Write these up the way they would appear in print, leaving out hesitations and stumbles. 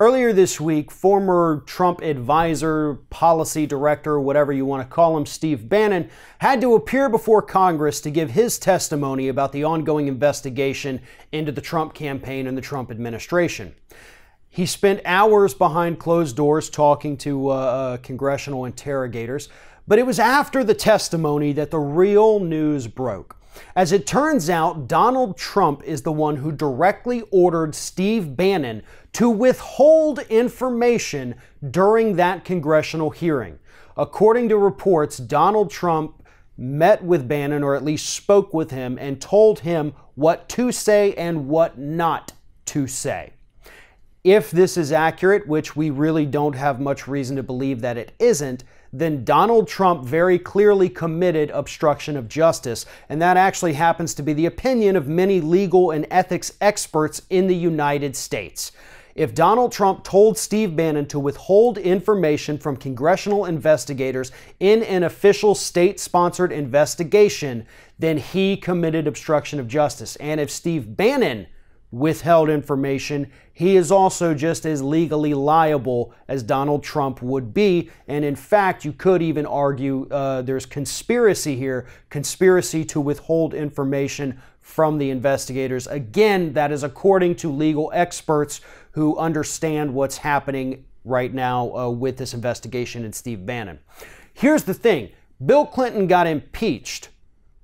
Earlier this week, former Trump advisor, policy director, whatever you want to call him, Steve Bannon, had to appear before Congress to give his testimony about the ongoing investigation into the Trump campaign and the Trump administration. He spent hours behind closed doors talking to congressional interrogators, but it was after the testimony that the real news broke. As it turns out, Donald Trump is the one who directly ordered Steve Bannon to withhold information during that congressional hearing. According to reports, Donald Trump met with Bannon, or at least spoke with him, and told him what to say and what not to say. If this is accurate, which we really don't have much reason to believe that it isn't, then Donald Trump very clearly committed obstruction of justice, and that actually happens to be the opinion of many legal and ethics experts in the United States. If Donald Trump told Steve Bannon to withhold information from congressional investigators in an official state-sponsored investigation, then he committed obstruction of justice. And if Steve Bannon withheld information, he is also just as legally liable as Donald Trump would be. And in fact, you could even argue there's conspiracy here, conspiracy to withhold information from the investigators. Again, that is according to legal experts who understand what's happening right now with this investigation and Steve Bannon. Here's the thing. Bill Clinton got impeached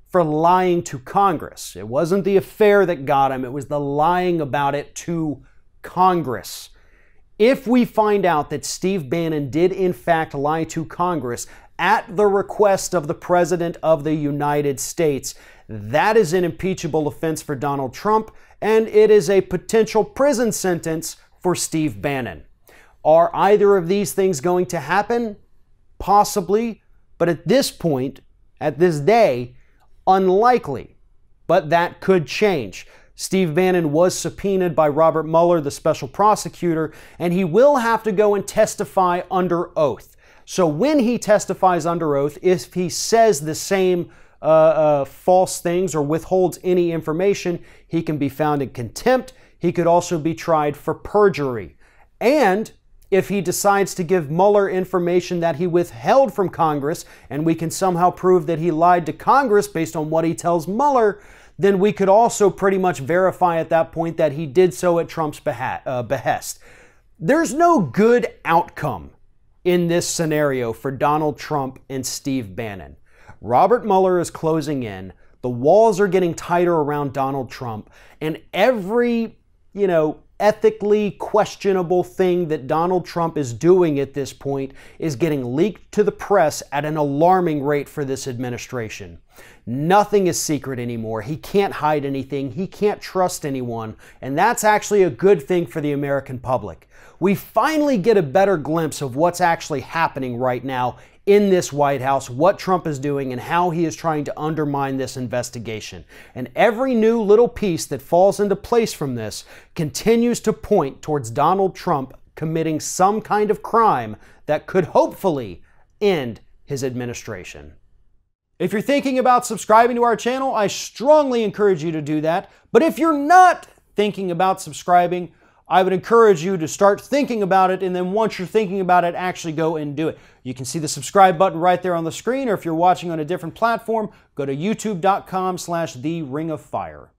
for lying to Congress. It wasn't the affair that got him, it was the lying about it to Congress. If we find out that Steve Bannon did in fact lie to Congress at the request of the President of the United States, that is an impeachable offense for Donald Trump, and it is a potential prison sentence for Steve Bannon. Are either of these things going to happen? Possibly, but at this point, at this day, unlikely, but that could change. Steve Bannon was subpoenaed by Robert Mueller, the special prosecutor, and he will have to go and testify under oath. So when he testifies under oath, if he says the same false things or withholds any information, he can be found in contempt. He could also be tried for perjury. And if he decides to give Mueller information that he withheld from Congress, and we can somehow prove that he lied to Congress based on what he tells Mueller, then we could also pretty much verify at that point that he did so at Trump's behest. There's no good outcome in this scenario for Donald Trump and Steve Bannon. Robert Mueller is closing in, the walls are getting tighter around Donald Trump, and every, ethically questionable thing that Donald Trump is doing at this point is getting leaked to the press at an alarming rate for this administration. Nothing is secret anymore. He can't hide anything. He can't trust anyone. And that's actually a good thing for the American public. We finally get a better glimpse of what's actually happening right now in this White House, what Trump is doing, and how he is trying to undermine this investigation. And every new little piece that falls into place from this continues to point towards Donald Trump committing some kind of crime that could hopefully end his administration. If you're thinking about subscribing to our channel, I strongly encourage you to do that. But if you're not thinking about subscribing, I would encourage you to start thinking about it, and then once you're thinking about it, actually go and do it. You can see the subscribe button right there on the screen, or if you're watching on a different platform, go to youtube.com/TheRingOfFire.